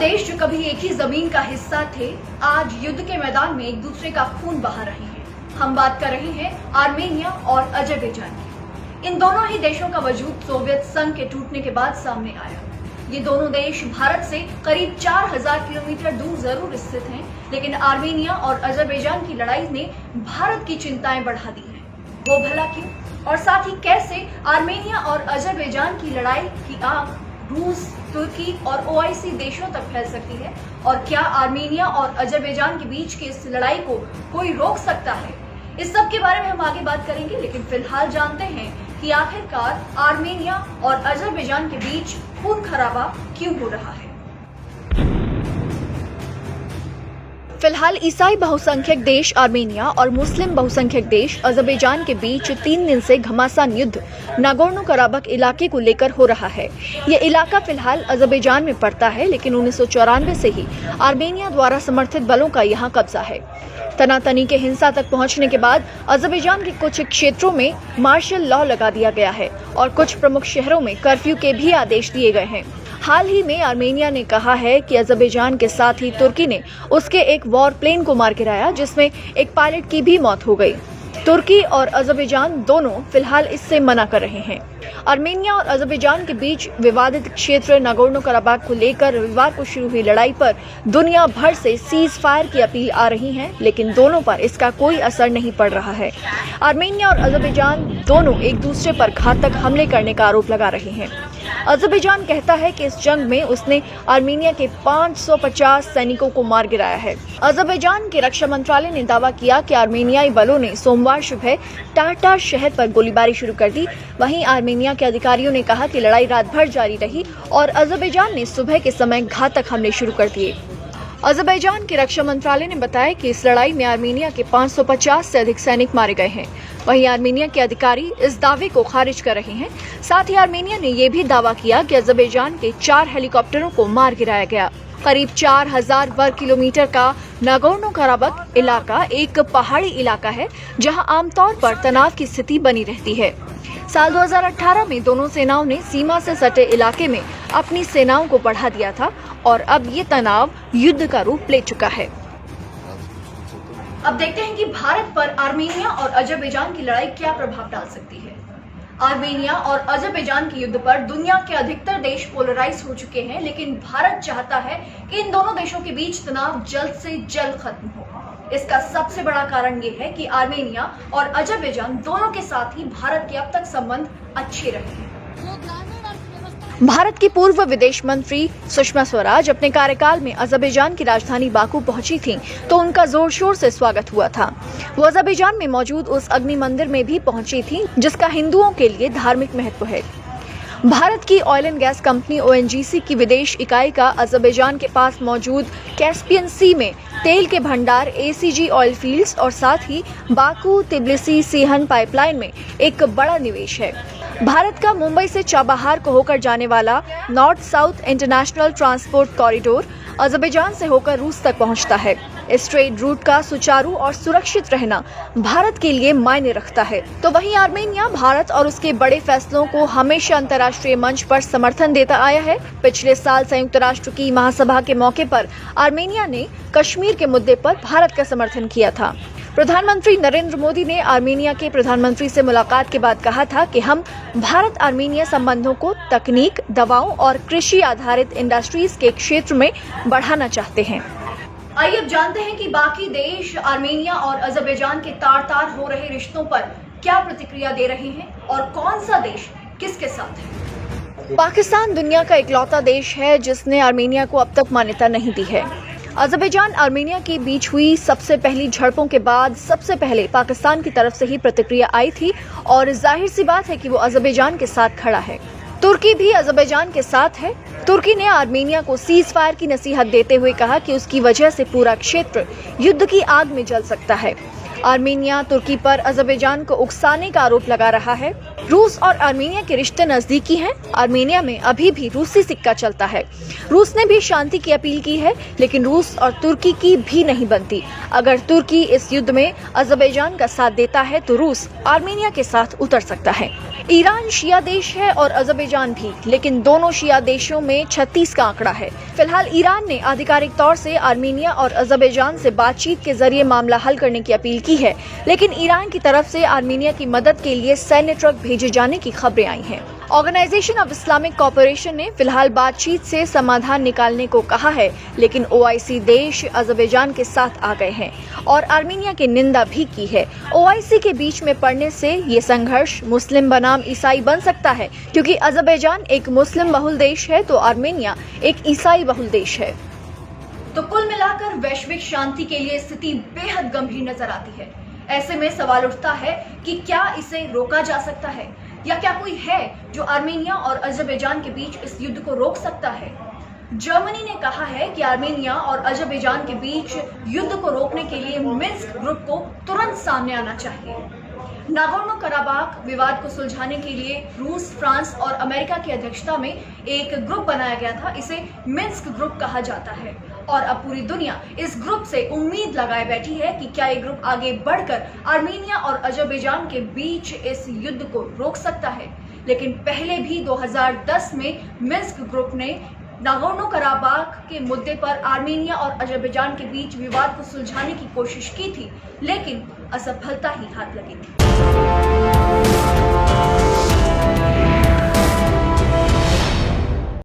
देश जो कभी एक ही जमीन का हिस्सा थे, आज युद्ध के मैदान में एक दूसरे का खून बहा रहे हैं। हम बात कर रहे हैं आर्मेनिया और अजरबैजान की। इन दोनों ही देशों का वजूद सोवियत संघ के टूटने के बाद सामने आया। ये दोनों देश भारत से करीब 4000 किलोमीटर दूर जरूर स्थित हैं, लेकिन आर्मेनिया और अजरबैजान की लड़ाई ने भारत की चिंताएं बढ़ा दी हैं। वो भला क्यों, और साथ ही कैसे आर्मेनिया और अजरबैजान की लड़ाई की आग रूस, तुर्की और ओआईसी देशों तक फैल सकती है, और क्या आर्मेनिया और अजरबैजान के बीच की इस लड़ाई को कोई रोक सकता है? इस सब के बारे में हम आगे बात करेंगे, लेकिन फिलहाल जानते हैं कि आखिरकार आर्मेनिया और अजरबैजान के बीच खून खराबा क्यों हो रहा है। फिलहाल ईसाई बहुसंख्यक देश आर्मेनिया और मुस्लिम बहुसंख्यक देश अजरबैजान के बीच 3 दिन से घमासान युद्ध नागोर्नो कराबख इलाके को लेकर हो रहा है। ये इलाका फिलहाल अजरबैजान में पड़ता है, लेकिन 1994 से ही आर्मेनिया द्वारा समर्थित बलों का यहाँ कब्जा है। तनातनी के हिंसा तक पहुंचने के बाद अजरबैजान के कुछ क्षेत्रों में मार्शल लॉ लगा दिया गया है और कुछ प्रमुख शहरों में कर्फ्यू के भी आदेश दिए गए हैं। हाल ही में आर्मेनिया ने कहा है कि अजरबैजान के साथ ही तुर्की ने उसके एक वॉर प्लेन को मार गिराया, जिसमें एक पायलट की भी मौत हो गई। तुर्की और अजरबैजान दोनों फिलहाल इससे मना कर रहे हैं। आर्मेनिया और अजरबैजान के बीच विवादित क्षेत्र नागोर्नो कराबाख को लेकर रविवार को शुरू हुई लड़ाई पर दुनिया भर से सीज फायर की अपील आ रही है, लेकिन दोनों पर इसका कोई असर नहीं पड़ रहा है। आर्मेनिया और अजरबैजान दोनों एक दूसरे पर घातक हमले करने का आरोप लगा रहे हैं। अजरबैजान कहता है कि इस जंग में उसने आर्मेनिया के 550 सैनिकों को मार गिराया है। अजरबैजान के रक्षा मंत्रालय ने दावा किया कि आर्मेनियाई बलों ने सोमवार सुबह टाटा शहर पर गोलीबारी शुरू कर दी। वहीं आर्मेनिया के अधिकारियों ने कहा कि लड़ाई रात भर जारी रही और अजरबैजान ने सुबह के समय घातक हमले शुरू कर दिए। अजरबैजान के रक्षा मंत्रालय ने बताया कि इस लड़ाई में आर्मेनिया के 550 से अधिक सैनिक मारे गए हैं। वहीं आर्मेनिया के अधिकारी इस दावे को खारिज कर रहे हैं। साथ ही आर्मेनिया ने यह भी दावा किया कि अजरबैजान के 4 हेलीकॉप्टरों को मार गिराया गया। करीब 4000 वर्ग किलोमीटर का नागोर्नो कराबाख इलाका एक पहाड़ी इलाका है, जहां आमतौर पर तनाव की स्थिति बनी रहती है। साल 2018 में दोनों सेनाओं ने सीमा से सटे इलाके में अपनी सेनाओं को बढ़ा दिया था और अब ये तनाव युद्ध का रूप ले चुका है। अब देखते हैं कि भारत पर आर्मेनिया और अजरबैजान की लड़ाई क्या प्रभाव डाल सकती है। आर्मेनिया और अजरबैजान के युद्ध पर दुनिया के अधिकतर देश पोलराइज हो चुके हैं, लेकिन भारत चाहता है कि इन दोनों देशों के बीच तनाव जल्द से जल्द खत्म हो। इसका सबसे बड़ा कारण ये है कि आर्मेनिया और अजरबैजान दोनों के साथ ही भारत के अब तक संबंध अच्छे रहे हैं। भारत की पूर्व विदेश मंत्री सुषमा स्वराज अपने कार्यकाल में अजरबैजान की राजधानी बाकू पहुंची थीं, तो उनका जोर शोर से स्वागत हुआ था। वो अजरबैजान में मौजूद उस अग्नि मंदिर में भी पहुंची थीं, जिसका हिंदुओं के लिए धार्मिक महत्व है। भारत की oil and gas company ONGC की विदेश इकाई का अजरबैजान के पास मौजूद कैस्पियन सी में तेल के भंडार एसीजी ऑयल फील्ड्स और साथ ही बाकू तिब्लिसी सीहन पाइपलाइन में एक बड़ा निवेश है। भारत का मुंबई से चाबहार को होकर जाने वाला north south international transport corridor Azerbaijan से होकर रूस तक पहुंचता है। इस ट्रेड रूट का सुचारू और सुरक्षित रहना भारत के लिए मायने रखता है। तो वहीं आर्मेनिया भारत और उसके बड़े फैसलों को हमेशा अंतर्राष्ट्रीय मंच पर समर्थन देता आया है। पिछले साल संयुक्त राष्ट्र की महासभा के मौके पर आर्मेनिया ने कश्मीर के मुद्दे पर भारत का समर्थन किया था। प्रधानमंत्री नरेंद्र मोदी ने आर्मेनिया के प्रधानमंत्री से मुलाकात के बाद कहा था कि हम भारत आर्मेनिया संबंधों को तकनीक, दवाओं और कृषि आधारित इंडस्ट्रीज के क्षेत्र में बढ़ाना चाहते हैं। आइए अब जानते हैं कि बाकी देश आर्मेनिया और अजरबैजान के तार-तार हो रहे रिश्तों पर क्या प्रतिक्रिया दे रहे हैं और कौन सा देश किसके साथ है। पाकिस्तान दुनिया का इकलौता देश है जिसने आर्मेनिया को अब तक मान्यता नहीं दी है। अजरबैजान आर्मेनिया के बीच हुई सबसे पहली झड़पों के बाद सबसे पहले पाकिस्तान की तरफ से ही प्रतिक्रिया आई थी और जाहिर सी बात है कि वो अजरबैजान के साथ खड़ा है। तुर्की भी अजरबैजान के साथ है। तुर्की ने आर्मेनिया को सीज फायर की नसीहत देते हुए कहा कि उसकी वजह से पूरा क्षेत्र युद्ध की आग में जल सकता है। आर्मेनिया तुर्की पर अजरबैजान को उकसाने का आरोप लगा रहा है। रूस और आर्मेनिया के रिश्ते नजदीकी हैं। आर्मेनिया में अभी भी रूसी सिक्का चलता है। रूस ने भी शांति की अपील की है, लेकिन रूस और तुर्की की भी नहीं बनती। अगर तुर्की इस युद्ध में अज़रबैजान का साथ देता है तो रूस आर्मेनिया के साथ उतर सकता है। ईरान शिया देश है और अज़रबैजान भी, लेकिन दोनों शिया देशों में 36 का आंकड़ा है। फिलहाल ईरान ने आधिकारिक तौर से आर्मेनिया और अज़रबैजान से बातचीत के जरिए मामला हल करने की अपील की है, लेकिन ईरान की तरफ से आर्मेनिया की मदद के लिए सैन्य ट्रक भेजे जाने की खबरें आई हैं। ऑर्गेनाइजेशन ऑफ इस्लामिक कोऑपरेशन ने फिलहाल बातचीत से समाधान निकालने को कहा है, लेकिन ओआईसी देश अज़रबैजान के साथ आ गए हैं और आर्मेनिया की निंदा भी की है। ओआईसी के बीच में पड़ने से ये संघर्ष मुस्लिम बनाम ईसाई बन सकता है, क्योंकि अज़रबैजान एक मुस्लिम बहुल देश है तो आर्मेनिया एक ईसाई बहुल देश है। तो कुल मिलाकर वैश्विक शांति के लिए स्थिति बेहद गंभीर नजर आती है। ऐसे में सवाल उठता है कि क्या इसे रोका जा सकता है, या क्या कोई है जो आर्मेनिया और अज़रबैजान के बीच इस युद्ध को रोक सकता है। जर्मनी ने कहा है कि आर्मेनिया और अज़रबैजान के बीच युद्ध को रोकने के लिए मिन्स्क ग्रुप को तुरंत सामने आना चाहिए। नागोर्नो कराबाख विवाद को सुलझाने के लिए रूस, फ्रांस और अमेरिका की अध्यक्षता में एक ग्रुप बनाया गया था। इसे मिन्स्क ग्रुप कहा जाता है और अब पूरी दुनिया इस ग्रुप से उम्मीद लगाए बैठी है कि क्या ये ग्रुप आगे बढ़कर आर्मेनिया और अज़रबैजान के बीच इस युद्ध को रोक सकता है। लेकिन पहले भी 2010 में मिन्स्क ग्रुप ने नागोर्नो कराबाख के मुद्दे पर आर्मेनिया और अज़रबैजान के बीच विवाद को सुलझाने की कोशिश की थी, लेकिन असफलता ही हाथ लगी थी।